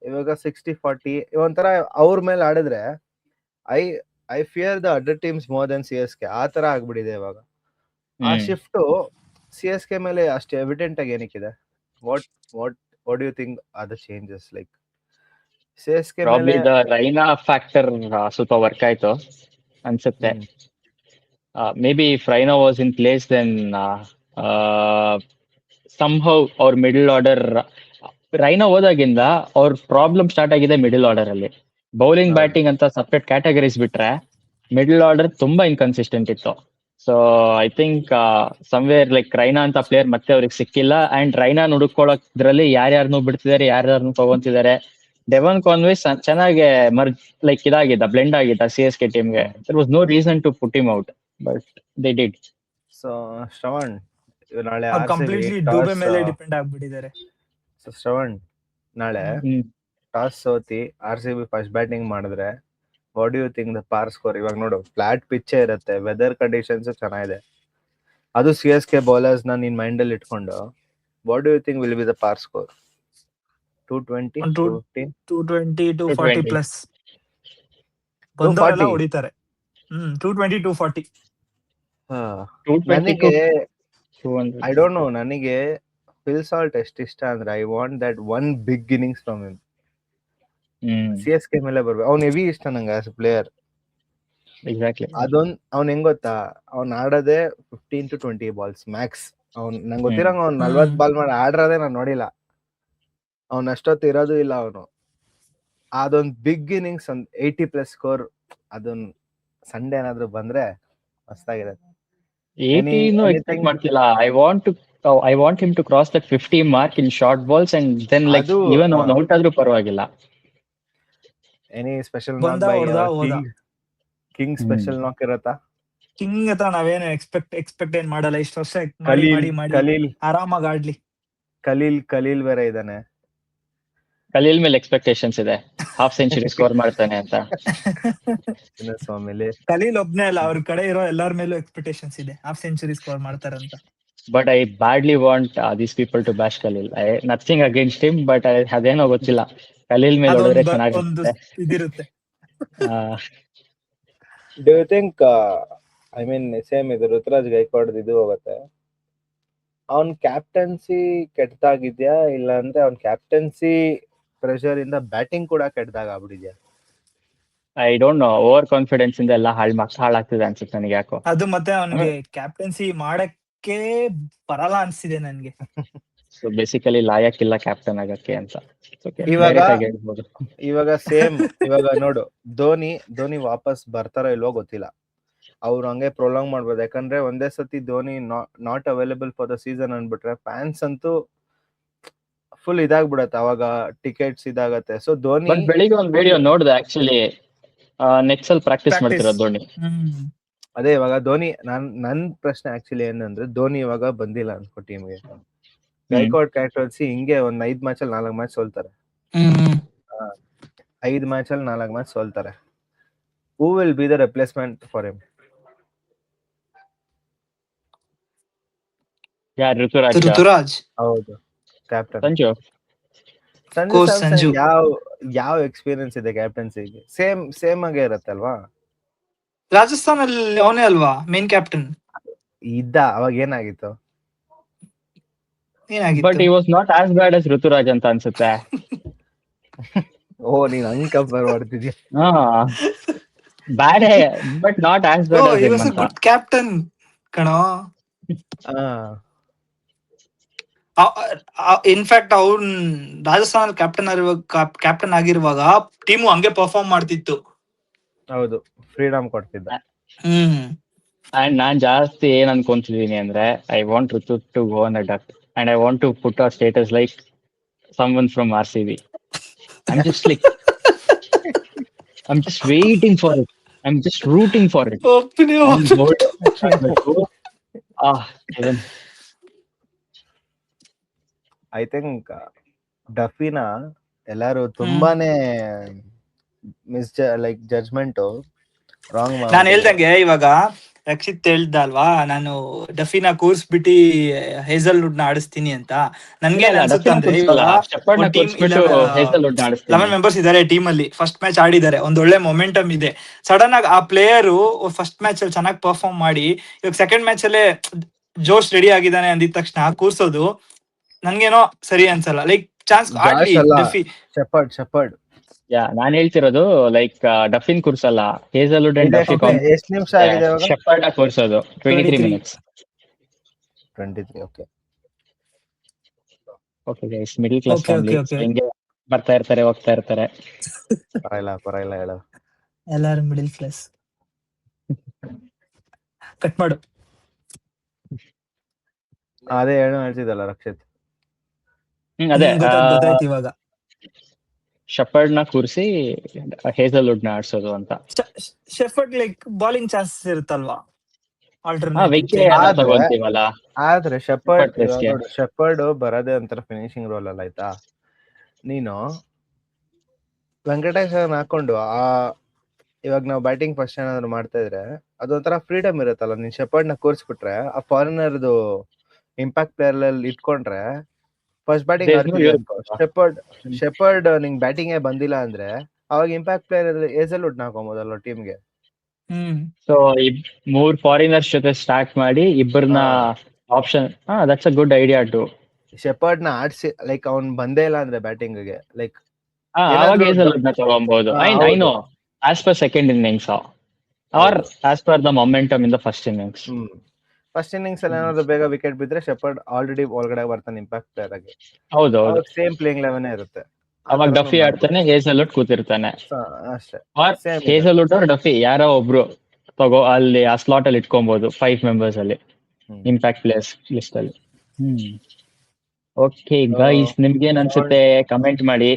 ಇವಾಗ 60-40 ಒಂಥರ ಅವ್ರ ಮೇಲೆ ಆಡಿದ್ರೆ I fear the other teams more than CSK ಆ ತರ ಆಗ್ಬಿಟ್ಟಿದೆ ಇವಾಗ. ಆ ಶಿಫ್ಟ್ CSK ಮೇಲೆ ಅಷ್ಟು ಎವಿಡೆಂಟ್ ಆಗಿ ಏನಕ್ಕಿದೆ? What you think are the changes? Like CSK
probably the Raina factor ಸ್ವಲ್ಪ ವರ್ಕ್ ಆಯ್ತು ಅನ್ಸುತ್ತೆ. Maybe if Raina was in place then somehow ಅವ್ರ ಮಿಡಲ್ ಆರ್ಡರ್ ರೈನಾ ಹೋದಾಗಿಂದ ಅವ್ರ ಪ್ರಾಬ್ಲಮ್ ಸ್ಟಾರ್ಟ್ ಆಗಿದೆ ಮಿಡಲ್ ಆರ್ಡರ್ ಅಲ್ಲಿ. ಬೌಲಿಂಗ್ ಬ್ಯಾಟಿಂಗ್ ಅಂತ ಸಪ್ರೇಟ್ ಕ್ಯಾಟಗರೀಸ್ ಬಿಟ್ರೆ ಮಿಡಲ್ ಆರ್ಡರ್ ತುಂಬಾ ಇನ್ಕನ್ಸಿಸ್ಟೆಂಟ್ ಇತ್ತು. So I think somewhere like Raina ಅಂತ ಪ್ಲೇಯರ್ ಮತ್ತೆ ಅವ್ರಿಗೆ ಸಿಕ್ಕಿಲ್ಲ. ಅಂಡ್ ರೈನಾ ನುಡುಕೊಳ್ಳೋದ್ರಲ್ಲಿ ಯಾರ್ಯಾರನ್ನು ಬಿಡ್ತಿದ್ದಾರೆ, ಯಾರ್ಯಾರನ್ನು ತಗೊಂತಿದ್ದಾರೆ. ಡೆವನ್ ಕಾನ್ವೆ ಚೆನ್ನಾಗಿ ಲೈಕ್ ಇದಾಗಿದ್ದ, ಬ್ಲೆಂಡ್ ಆಗಿದ್ದ CSK ಟೀಮ್ಗೆ. There was no reason to put him out, but they did.
So Shravan, ನಾಳೆ
ಕಂಪ್ಲೀಟ್ಲಿ ಡೂಬೆ ಮೇಲೆ ಡಿಪೆಂಡ್ ಆಗ್ಬಿಟ್ಟಿದ್ದಾರೆ.
ಸೊ ಶ್ರವಣ್, ನಾಳೆ ಟಾಸ್ ಸೋತಿ RCB ಫಸ್ಟ್ ಬ್ಯಾಟಿಂಗ್ ಮಾಡಿದ್ರೆ what you think the par score? ಇವಾಗ ನೋಡು, ಫ್ಲಾಟ್ ಪಿಚ್ಚೇ ಇರುತ್ತೆ, ವೆದರ್ ಕಂಡೀಷನ್ಸ್ ಚೆನ್ನಾಗಿದೆ, ಅದು CSK ಬೌಲರ್ಸ್ ನ ನಿನ್ ಮೈಂಡ್ ಅಲ್ಲಿ ಇಟ್ಕೊಂಡು what you think will be the par score? 220,
220 240 plus ಬಂದವರೆಲ್ಲ ಹೊಡಿತಾರೆ. 220 240.
ನನಗೆ ಐ ಡೋಂಟ್ ನೋ, ನನಗೆ ಫಿಲ್ ಸಾಲ್ಟ್ ಎಷ್ಟು ಇಷ್ಟ ಅಂದ್ರೆ I want that one big innings from him. CSK ಮೇಲೆ ಬರ್ಬೇಕು. ಅವ್ನ್ ಹೆವಿ ಇಷ್ಟ ನಂಗೆ ಆಸ್ ಎ ಪ್ಲೇಯರ್. ಅದೊಂದ್ ಅವ್ನ್ ಹೆಂಗ್ ಗೊತ್ತಾ, ಅವ್ನ್ ಆಡೋದೇ 15 to 20 ಬಾಲ್ಸ್ ಮ್ಯಾಕ್ಸ್. ನಂಗೆ ಗೊತ್ತಿರಂಗ ಅವ್ನ್ 40 ಬಾಲ್ ಮಾಡಿ ಆಡ್ರದೇ ನಾನು ನೋಡಿಲ್ಲ. ಅವ್ನ ಅಷ್ಟೊತ್ತು ಇರೋದು ಇಲ್ಲ ಅವನು. ಅದೊಂದ್ ಬಿಗ್ ಇನ್ನಿಂಗ್ಸ್, ಒಂದ್ 80+ ಸ್ಕೋರ್, ಅದೊಂದ್ ಸಂಡೇ ಏನಾದ್ರು ಬಂದ್ರೆ ಮಸ್ತಾಗಿರತ್ತೆ.
80 ಎಕ್ಸ್ಪೆಕ್ಟ್ ಮಾಡ್ತಿಲ್ಲ. I want him to cross that 50 mark in short balls and then like even out ಆದ್ರೂ ಪರವಾಗಿಲ್ಲ.
ಎನಿ ಸ್ಪೆಷಲ್ ನಾಕ್ ಬೈ ಕಿಂಗ್ ಸ್ಪೆಷಲ್ ನಾಕ್ ಇರತ್ತಾ?
ಕಿಂಗ್ ಹತ್ರ ನಾವೇನು ಎಕ್ಸ್ಪೆಕ್ಟ್ ಏನ್ ಮಾಡಲ್ಲ. ಇಷ್ಟು ವರ್ಷ ಮಾಡಿ ಆರಾಮಾಗಿ ಆಡ್ಲಿ.
ಕಲೀಲ್ ಬೇರೆ ಇದಾನೆ.
ಕಲೀಲ್ ಮೇಲೆ ಎಕ್ಸ್ಪೆಕ್ಟೇಷನ್ಸ್ ಇದೆ, ಹಾಫ್ ಸೆಂಚುರಿ ಸ್ಕೋರ್ ಮಾಡ್ತಾನೆ ಅಂತ.
ಕಲೀಲ್ ಒಬ್ನೇ ಅಲ್ಲ, ಅವ್ರ ಕಡೆ ಇರೋ ಎಲ್ಲಾರ ಮೇಲೂ ಎಕ್ಸ್ಪೆಕ್ಟೇಷನ್ಸ್ ಇದೆ, ಹಾಫ್ ಸೆಂಚುರಿ ಸ್ಕೋರ್ ಮಾಡ್ತಾರಂತ.
But I badly want these people to bash Khaleel. Nothing against him, but ಅದೇನೋ ಗೊತ್ತಿಲ್ಲ, ಕಲೀಲ್ ಮೇಲೆ ಹೊಡೆದ್ರೆ ಚೆನ್ನಾಗಿರುತ್ತೆ.
ಇದಿರುತ್ತೆ.
Do you think, I mean same ಇದು ಋತುರಾಜ್ ಗೈಕ್ವಾಡ್ ಇದು ಹೋಗುತ್ತೆ, ಅವ್ನ್ ಕ್ಯಾಪ್ಟನ್ಸಿ ಕೆಟ್ಟದಾಗಿದ್ಯಾ ಇಲ್ಲ ಅಂದ್ರೆ ಅವ್ನ್ ಕ್ಯಾಪ್ಟನ್ಸಿ ಪ್ರೆಷರ್ ಇಂದ ಬ್ಯಾಟಿಂಗ್ ಕೂಡ ಕೆಟ್ಟದಾಗ ಆಗ್ಬಿಟ್ಟಿದ್ಯಾ?
I don't know, over confidence ಇಂದ ಎಲ್ಲ ಹಾಳಾಗ್ತಿದೆ ಅನ್ಸುತ್ತೆ ನನಗೆ ಯಾಕೋ.
ಅದು ಮತ್ತೆ ಅವನಿಗೆ ಕ್ಯಾಪ್ಟನ್ಸಿ ಮಾಡಕ್ಕೆ ಬರಲ್ಲ ಅನ್ಸಿದೆ ನನ್ಗೆ.
ಸೊ ಬೇಸಿಕಲಿ ಲಾಯಕ್ ಇಲ್ಲ ಕ್ಯಾಪ್ಟನ್ ಆಗಕ್ಕೆ ಅಂತ.
ಇವಾಗ ಸೇಮ್ ಇವಾಗ ನೋಡು, ಧೋನಿ ವಾಪಸ್ ಬರ್ತಾರೋ ಇಲ್ವೋ ಗೊತ್ತಿಲ್ಲ. ಅವ್ರು ಹಂಗೆ ಪ್ರೊಲಾಂಗ್ ಮಾಡ್ಬೋದು, ಯಾಕಂದ್ರೆ ಒಂದೇ ಸತಿ Dhoni not available for the season ಅನ್ಬಿಟ್ರೆ ಫ್ಯಾನ್ಸ್ ಅಂತೂ ಫುಲ್ ಇದಾಗ್ಬಿಡತ್ತೆ, ಅವಾಗ ಟಿಕೆಟ್ಸ್ ಇದಾಗತ್ತೆ. ಸೊ ಧೋನಿ
ಬೆಳಿಗ್ಗೆ ಒಂದು ವಿಡಿಯೋ ನೋಡಿದೆ ಆಕ್ಚುಲಿ, ನೆಕ್ಸ್ಟ್ ಅಲ್ಲಿ ಪ್ರಾಕ್ಟೀಸ್ ಮಾಡ್ತಿರೋ ಧೋನಿ.
ಅದೇ ಇವಾಗ ಧೋನಿ, ನನ್ ಪ್ರಶ್ನೆ ಆಕ್ಚುಲಿ ಏನಂದ್ರೆ, ಧೋನಿ ಇವಾಗ ಬಂದಿಲ್ಲ ಅನ್ಕೋ ಟೀಮ್ಗೆ, ಗೈಕ್ವಾಡ್ ಕ್ಯಾಪ್ಟನ್ಸಿ ಹಿಂಗೆ ಒಂದ್ 5 ಮ್ಯಾಚಲ್ಲಿ 4 ಮ್ಯಾಚ್ ಸೋಲ್ತಾರೆ. 5 ಮ್ಯಾಚಲ್ಲಿ 4 ಮ್ಯಾಚ್ ಸೋಲ್ತಾರೆ. Who will be the replacement for him?
Ruturaj.
ಹೌದು, ಕ್ಯಾಪ್ಟನ್
ಸಂಜು.
ಯಾವ ಎಕ್ಸ್ಪೀರಿಯನ್ಸ್ ಇದೆ ಕ್ಯಾಪ್ಟನ್ಸಿಗೆ? ಸೇಮ್ ಆಗೇ ಇರತ್ತಲ್ವಾ?
ರಾಜಸ್ಥಾನ್ ಅಲ್ಲಿ ಅವನೇ ಅಲ್ವಾ ಮೇನ್ ಕ್ಯಾಪ್ಟನ್
ಇದ್ದ? ಅವಾಗ ಏನಾಗಿತ್ತು?
But he was not as bad as Ruturaj ಅಂತ ಅನ್ಸುತ್ತೆ.
ಓ, ನೀನ್ ಹಂಗ್ ಕಂಪೇರ್ ಮಾಡ್ತಿದ್ಯಾ?
Bad but not as bad as him ಅಂತ.
ಕ್ಯಾಪ್ಟನ್ ಕಣೋ. ಇನ್ಫ್ಯಾಕ್ಟ್ ಅವ್ನ್ ರಾಜಸ್ಥಾನ ಕ್ಯಾಪ್ಟನ್ ಆಗಿರುವಾಗ ಟೀಮು ಹಂಗೆ ಪರ್ಫಾರ್ಮ್ ಮಾಡ್ತಿತ್ತು.
ಹೌದು, ಫ್ರೀಡಮ್ ಕೊಡ್ತಿದ್ದ.
ಅಂಡ್ ನಾನ್ ಜಾಸ್ತಿ ಏನ್ ಅನ್ಕೊಂತಿದೀನಿ ಅಂದ್ರೆ I want Rutu to go on a duck and I want to put a status like someone from RCB. I'm just like I'm just waiting for it. I'm just rooting for it. I'm bored. Even
I think ಡಫಿನ ಎಲ್ಲಾರು ತುಂಬಾನೇ like judgment wrong.
ನಾನು ಹೇಳ್ದಂಗೆ ಇವಾಗ ರಕ್ಷಿತ್ ಹೇಳ್ದ ಅಲ್ವಾ, ನಾನು ಡಫಿನ ಕೂರ್ಸ್ಬಿಟ್ಟು Hazlewood ನ ಆಡಿಸ್ತೀನಿ ಅಂತ. ನನ್ಗೆ ಅನ್ಸುತ್ತೆ ಅಂದ್ರೆ ಟೀಮ್ 11 ಮೆಂಬರ್ಸ್ ಇದಾರೆ ಟೀಮ್ ಅಲ್ಲಿ, ಫಸ್ಟ್ ಮ್ಯಾಚ್ ಆಡಿದ್ದಾರೆ, ಒಂದ್ ಒಳ್ಳೆ ಮೊಮೆಂಟಮ್ ಇದೆ. ಸಡನ್ ಆಗಿ ಆ ಪ್ಲೇಯರು ಫಸ್ಟ್ ಮ್ಯಾಚ್ ಅಲ್ಲಿ ಚೆನ್ನಾಗಿ ಪರ್ಫಾರ್ಮ್ ಮಾಡಿ ಇವಾಗ ಸೆಕೆಂಡ್ ಮ್ಯಾಚ್ ಅಲ್ಲೇ ಜೋಶ್ ರೆಡಿ ಆಗಿದ್ದಾನೆ ಅಂದಿದ ತಕ್ಷಣ ಕೂರ್ಸೋದು ನನ್ಗೇನೋ ಸರಿ ಅನ್ಸಲ್ಲ. ಲೈಕ್ ಚಾನ್ಸ್ ಆಡ್ಲಿ ಡಫಿ.
ಶೆಪರ್ಡ್
ನಾನ್ ಹೇಳ್ತಿರೋದು ಲೈಕ್ ಡಫಿನ್ ಕೂರ್ಸಲ್ಲ, ಹೇಸಲ್ವುಡ್ ಅಂಡ್ ಡಫಿ
ಎಷ್ಟು ನಿಮಿಷ ಆಗಿದೆ ಇವಾಗ?
ಶೆಪರ್ಡ್ ಕೂರ್ಸೋದು 23 minutes.
23.
Okay guys, middle class family ಹಿಂಗೆ ಬರ್ತಾ ಇರ್ತಾರೆ ಹೋಗ್ತಾ ಇರ್ತಾರೆ.
ಪರವಾಗಿಲ್ಲ ಹೇಳು.
ಎಲ್ಲಾರು ಮಿಡಲ್ ಕ್ಲಾಸ್. ಕಟ್ ಮಾಡು.
ಅದೇ ಹೇಳ್ತಿದ್ದಲ್ಲ ರಕ್ಷಿತ್.
ಅದೇ
ಗೊತ್ತಾಯ್ತು ಇವಾಗ.
ಶೆಪರ್ಡ್ ನ ಕೂರಿಸಿ ಹೇಸಲ್ವುಡ್ ನ ಆಡ್ಸೋದು ಅಂತ.
ಶೆಫರ್ಡ್ ಲೈಕ್ ಬಾಲಿಂಗ್ ಚಾನ್ಸಸ್ ಇರುತ್ತಲ್ವಾ,
ಆದ್ರೆ ಶೆಪರ್ಡ್ ಬರೋದೇ ಒಂಥರ ಫಿನಿಶಿಂಗ್ ರೋಲ್ ಅಲ್ಲ, ಆಯ್ತಾ? ನೀನು ವೆಂಕಟೇಶ್ ಹಾಕೊಂಡು ಇವಾಗ ನಾವು ಬ್ಯಾಟಿಂಗ್ ಫಸ್ಟ್ ಏನಾದ್ರು ಮಾಡ್ತಾ ಇದ್ರೆ ಅದೊಂಥರ ಫ್ರೀಡಮ್ ಇರುತ್ತಲ್ಲ. ನೀನ್ ಶೆಪರ್ಡ್ ನ ಕೂರಿಸ್ಬಿಟ್ರೆ ಆ ಫಾರಿನರ್ದು ಇಂಪ್ಯಾಕ್ಟ್ ಪ್ಲೇಯರ್ ಅಲ್ಲಿ ಇಟ್ಕೊಂಡ್ರೆ ಫಸ್ಟ್ ಬ್ಯಾಟಿಂಗ್ ಶೆಪರ್ಡ್ ನಿಂಗ್ ಬ್ಯಾಟಿಂಗ್ ಬಂದಿಲ್ಲ ಅಂದ್ರೆ ಅವಾಗ ಇಂಪ್ಯಾಕ್ಟ್ ಪ್ಲೇಯರ್ ಹೇಸಲ್ವುಡ್ ಹಾಕೋಬಹುದಲ್ಲ ಟೀಮ್ಗೆ.
ಸೊ 3 ಫಾರಿನರ್ಸ್ ಜೊತೆ ಸ್ಟಾರ್ಟ್ ಮಾಡಿ ಇಬ್ಬರನ್ನ option. That's a good idea too.
Shepherd ನ ಆಡ್ಸಿ ಲೈಕ್ ಅವ್ನ್ ಬಂದೇ ಇಲ್ಲ ಅಂದ್ರೆ ಬ್ಯಾಟಿಂಗ್ ಗೆ ಲೈಕ್
ಅವಾಗ ಹೇಸಲ್ವುಡ್ ನ ತಗೊಬಹುದು. I know as per second innings or as per the momentum in the first innings.
First innings ಅಲ್ಲಿ ಏನಾದ್ರು ಬೇಗ ವಿಕೆಟ್ ಬಿದ್ರೆ ಶೆಪರ್ಡ್ ಆಲ್ರೆಡಿ ಒಳಗಡೆ ಬರ್ತಾನೆ ಇಂಪ್ಯಾಕ್ಟ್ ಪ್ಲೇಯರ್ ಆಗಿ.
ಹೌದು,
ಸೇಮ್ ಪ್ಲೇಯಿಂಗ್ 11 ಇರುತ್ತೆ.
ಅವಾಗ ಡಫಿ ಆಡ್ತಾನೆ, ಹೇಸಲ್ವುಡ್ ಕೂತಿರ್ತಾನೆ
ಅಷ್ಟೇ.
ಹೇಸಲ್ವುಡ್ ಅವ್ರ ಡಫಿ ಯಾರೋ ಒಬ್ರು ತಗೋ ಅಲ್ಲಿ ಆ ಸ್ಲಾಟ್ ಅಲ್ಲಿ ಇಟ್ಕೊಬಹುದು 5 ಮೆಂಬರ್ಸ್ ಅಲ್ಲಿ ಇಂಪ್ಯಾಕ್ಟ್ ಪ್ಲೇಯರ್ಸ್ ಲಿಸ್ಟ್ ಅಲ್ಲಿ. ಓಕೆ ಗೈಸ್, ನಿಮ್ಗೆ ಏನ್ ಅನ್ಸುತ್ತೆ ಕಮೆಂಟ್ ಮಾಡಿ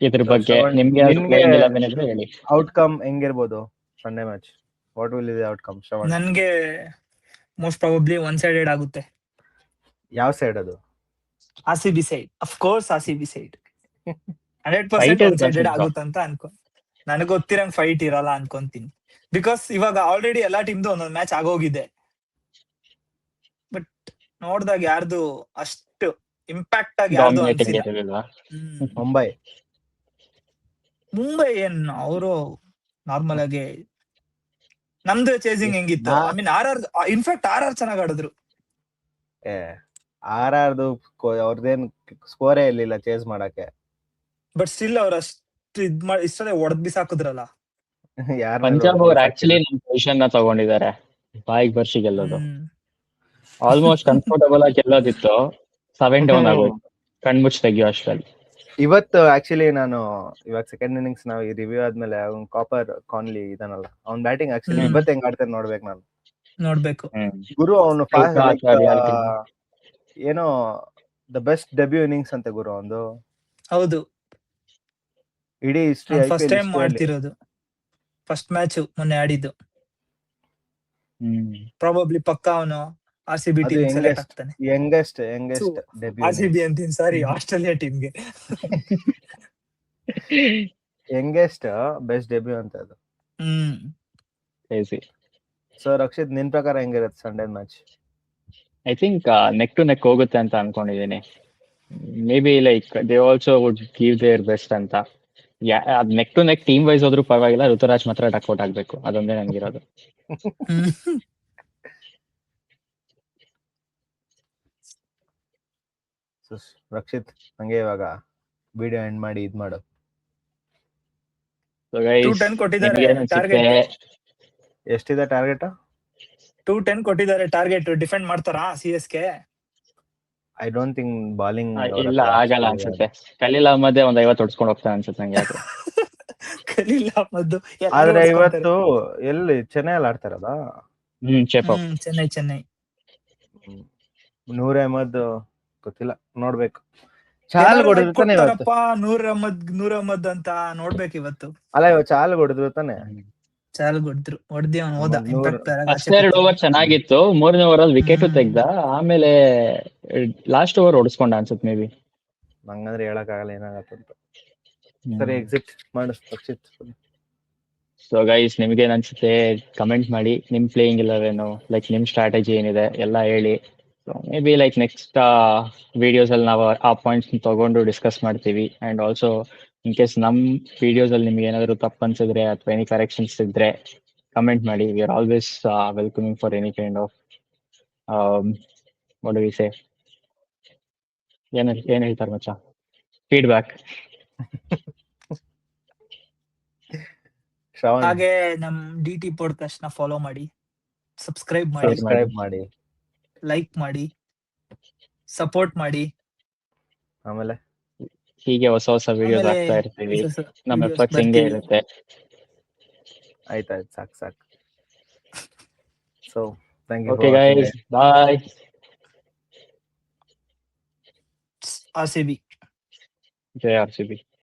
ಇದ್ರ ಬಗ್ಗೆ. ನಿಮ್ಗೆ ಹೇಳಿ
ಔಟ್ಕಮ್ ಹೆಂಗಿರ್ಬೋದು Sunday match? What will be outcome?
ನನ್ಗೆ ಮೋಸ್ಟ್ ಪ್ರಾಬಬ್ಲಿ ಒನ್ ಸೈಡೆಡ್ ಆಗುತ್ತೆ.
ಯಾವ ಸೈಡ್ ಅದು?
RCB side, of course RCB side 100% one sided ಆಗುತ್ತೆ ಅಂತ ನನಗೆ ಗೊತ್ತಿರಂಗ್ ಫೈಟ್ ಇರಲ್ಲ ಅನ್ಕೊಂತೀನಿ. ಬಿಕಾಸ್ ಇವಾಗ ಆಲ್ರೆಡಿ ಎಲ್ಲಾ ಟೀಮ್ದು ಒಂದೊಂದು ಮ್ಯಾಚ್ ಆಗೋಗಿದೆ. ಬಟ್ ನೋಡ್ದಾಗ ಯಾರ್ದು ಅಷ್ಟು ಇಂಪ್ಯಾಕ್ಟ್ ಆಗಿ ಯಾರ್ದು ಅನ್ಸಿಲ್ಲ. ಮುಂಬೈ ಏನ್ ಅವರು ನಾರ್ಮಲ್ ಆಗಿ ನಮ್ದು ಚೇಸಿಂಗ್ ಹೆಂಗಿತ್ತು, ಐ ಮೀನ್ ಇನ್ಫ್ಯಾಕ್ಟ್ RR ಚೆನ್ನಾಗ್ ಆಡಿದ್ರು.
RRದು ಅವ್ರದೇನ್ ಸ್ಕೋರೇ ಇರ್ಲಿಲ್ಲ ಚೇಸ್ ಮಾಡಕ್ಕೆ.
ಬಟ್ ಸ್ಟಿಲ್ ಅವ್ರ ಅಷ್ಟು ಇಷ್ಟೇ ಹೊಡೆದ್ ಬಿಸಾಕಿದ್ರಲ್ಲ.
ಪಂಜಾಬ್ ಅವ್ರು ಆಕ್ಚುಲಿ ನಮ್ ಪೊಸಿಷನ್ ನ ತಗೊಂಡಿದ್ದಾರೆ ಬಾಯಿಗೆ ಬರ್ಸಿ ಗೆಲ್ಲೋದು. ಆಲ್ಮೋಸ್ಟ್ ಕಂಫರ್ಟಬಲ್ ಆಗಿ ಗೆಲ್ಲೋದಿತ್ತು, 7 ಡೌನ್ ಆಗೋಯ್ತು ಕಣ್ಮುಚ್ಚಿ ತೆಗಿಯೋ ಅಷ್ಟರಲ್ಲಿ.
ಇವತ್ತು ಆಕ್ಚುಲಿ ನಾನು ಇವಾಗ ಸೆಕೆಂಡ್ ಇನ್ನಿಂಗ್ಸ್ ನಾವು ಈ ರಿವ್ಯೂ ಆದ್ಮೇಲೆ ಅವ್ನ್ ಕಾಪರ್ ಕಾನ್ಲಿ ಇದಾನಲ್ಲ, ಅವ್ನ್ ಬ್ಯಾಟಿಂಗ್ ಆಕ್ಚುಲಿ ಇವತ್ತು ಹೆಂಗ್ ಆಡ್ತಾನೆ ನೋಡ್ಬೇಕು. ನಾನು ನೋಡ್ಬೇಕು ಗುರು. ಅವನು ಏನೋ ದ ಬೆಸ್ಟ್ ಡೆಬ್ಯೂ ಇನ್ನಿಂಗ್ಸ್ ಅಂತ ಗುರು ಒಂದು.
ಹೌದು,
ಇಡೀ ಹಿಸ್ಟ್ರಿ
ಫಸ್ಟ್ ಟೈಮ್ ಮಾಡ್ತಿರೋದು. ಫಸ್ಟ್ ಮ್ಯಾಚ್ ಮೊನ್ನೆ ಆಡಿದ್ದು. ಪ್ರಾಬಬ್ಲಿ ಪಕ್ಕಾ ಅವನು RCB ಟೀಮ್ ಸೆಲೆಕ್ಟ್ ಆಗ್ತಾನೆ.
ಯಂಗೆಸ್ಟ್ ಡೆಬ್ಯೂ
RCB ಅಂತೀನಿ, ಸಾರಿ ಆಸ್ಟ್ರೇಲಿಯಾ ಟೀಮ್ಗೆ
ಯಂಗೆಸ್ಟ್ ಬೆಸ್ಟ್ ಡೆಬ್ಯೂ ಅಂತ ಅದು. ಸೊ ರಕ್ಷಿತ್, ನಿನ್ ಪ್ರಕಾರ ಹೆಂಗಿರುತ್ತೆ Sunday match?
I think neck to neck ಹೋಗುತ್ತೆ ಅಂತ ಅನ್ಕೊಂಡಿದೀನಿ. Maybe like they also would give their best ಅಂತ. ಅದ್ neck to neck team wise ಹೋದ್ರು ಪರವಾಗಿಲ್ಲ, ಋತುರಾಜ್ ಮಾತ್ರ ಡಕ್ಔಟ್ ಆಗ್ಬೇಕು, ಅದೊಂದೇ ನಂಗಿರೋದು.
ರಕ್ಷಿತ್, ಹಂಗೆ ಇವಾಗ ವಿಡಿಯೋ ಎಂಡ್ ಮಾಡಿ ಇದ್ ಮಾಡು. ಎಷ್ಟಿದೆ ಟಾರ್ಗೆಟ್?
210 ಕೊಟ್ಟಿದ್ದಾರೆ ಟಾರ್ಗೆಟ್. ಡಿಫೆಂಡ್ ಮಾಡ್ತಾರಾ CSK?
I don't think bowling
ಇಲ್ಲ ಆಗಲ್ಲ ಅನ್ಸುತ್ತೆ. ಖಲೀಲ್ ಅಹ್ಮದ್ ಒಂದ್ 50 ಹೊಡ್ಸ್ಕೊಂಡು ಹೋಗ್ತಾನೆ ಅನ್ಸುತ್ತೆ ನಂಗೆ ಯಾಕೆ.
ಖಲೀಲ್ ಅಹ್ಮದ್ ಎಲ್ಲರೂ
ಆದ್ರೆ
ಹೊಡ್ಸ್ಕೊಂತಾರೆ.
ಇವತ್ತು ಎಲ್ಲಿ ಚೆನ್ನೈಯಲ್ಲಿ ಆಡ್ತಾರಲ್ಲ,
ಚೆಪಪ್.
ಚೆನ್ನೈ
ನೂರ್ ಅಹಮದ್ ಗೊತ್ತಿಲ್ಲ, ನೋಡ್ಬೇಕು. ಚಾಲ್ ಹೊಡೆದ್ರು ತಾನೆ ಇವತ್ತು.
ನೂರ್ ಅಹಮದ್ ಅಂತ ನೋಡ್ಬೇಕು ಇವತ್ತು.
ಅಲ್ಲ ಇವತ್ತು ಚಾಲ್ ಹೊಡೆದ್ರು ತಾನೆ.
ಚಾಲ್ ಹೊಡ್ದಿ ಅವ್ನು ಹೋದ.
ಫಸ್ಟ್ 2 ಓವರ್ ಚೆನ್ನಾಗಿತ್ತು, 3ನೇ ಓವರ್ ಅಲ್ಲಿ ವಿಕೆಟ್ ತೆಗ್ದ, ಆಮೇಲೆ ಲಾಸ್ಟ್ ಓವರ್ ಹೊಡಿಸ್ಕೊಂಡ ಅನ್ಸುತ್ತೆ ಮೇ ಬಿ.
ನಂಗಂದ್ರೆ ಹೇಳಕ್ ಆಗಲ್ಲ ಏನಾಗತ್ತೆ ಅಂತ. ಸರಿ, ಎಕ್ಸಿಟ್ ಮಾಡು ರಕ್ಷಿತ್.
ಸೊ ಗೈಸ್, ನಿಮ್ಗೆ ಏನ್ ಅನ್ಸುತ್ತೆ ಕಮೆಂಟ್ ಮಾಡಿ. ನಿಮ್ ಪ್ಲೇಯಿಂಗ್ 11 ಲೈಕ್ ನಿಮ್ ಸ್ಟ್ರಾಟಜಿ ಏನಿದೆ ಎಲ್ಲ ಹೇಳಿ. So may be like next videos ಅಲ್ಲಿ ನಾವು ಆ ಪಾಯಿಂಟ್ಸ್ ತಗೊಂಡು ಡಿಸ್ಕಸ್ ಮಾಡ್ತೀವಿ. ಅಂಡ್ ಆಲ್ಸೋ ಇನ್ ಕೇಸ್ ನಮ್ ವಿಡಿಯೋಸ್ ಅಲ್ಲಿ ನಿಮ್ಗೆ ಏನಾದ್ರು ತಪ್ಪು ಅನ್ಸಿದ್ರೆ ಅಥವಾ ಎನಿ ಕರೆಕ್ಷನ್ಸ್ ಇದ್ರೆ ಕಮೆಂಟ್ ಮಾಡಿ. We are always welcoming for any kind of what do we say, ಏನ್ ಹೇಳ್ತಾರೆ ಮಚ್ಚ, ಫೀಡ್ಬ್ಯಾಕ್.
ಹಾಗೆ ನಮ್ DT ಪಾಡ್ಕಾಸ್ಟ್ ನ ಫಾಲೋ ಮಾಡಿ, ಸಬ್ಸ್ಕ್ರೈಬ್ ಮಾಡಿ, ಲೈಕ್ ಮಾಡಿ, ಸಪೋರ್ಟ್ ಮಾಡಿ. ಆಮೇಲೆ
ಹೀಗೆ ಹೊಸ ವಿಡಿಯೋಸ್ ಆಗ್ತಾ ಇರ್ತೀವಿ. ನಮ್ಮ ಎಫರ್ಟ್ಸ್ ಹಿಂಗೆ ಇರುತ್ತೆ.
ಆಯ್ತಾಯ್ತು, ಸಾಕು. So thank you.
Okay guys, bye.
RCB.
ಜೈ RCB.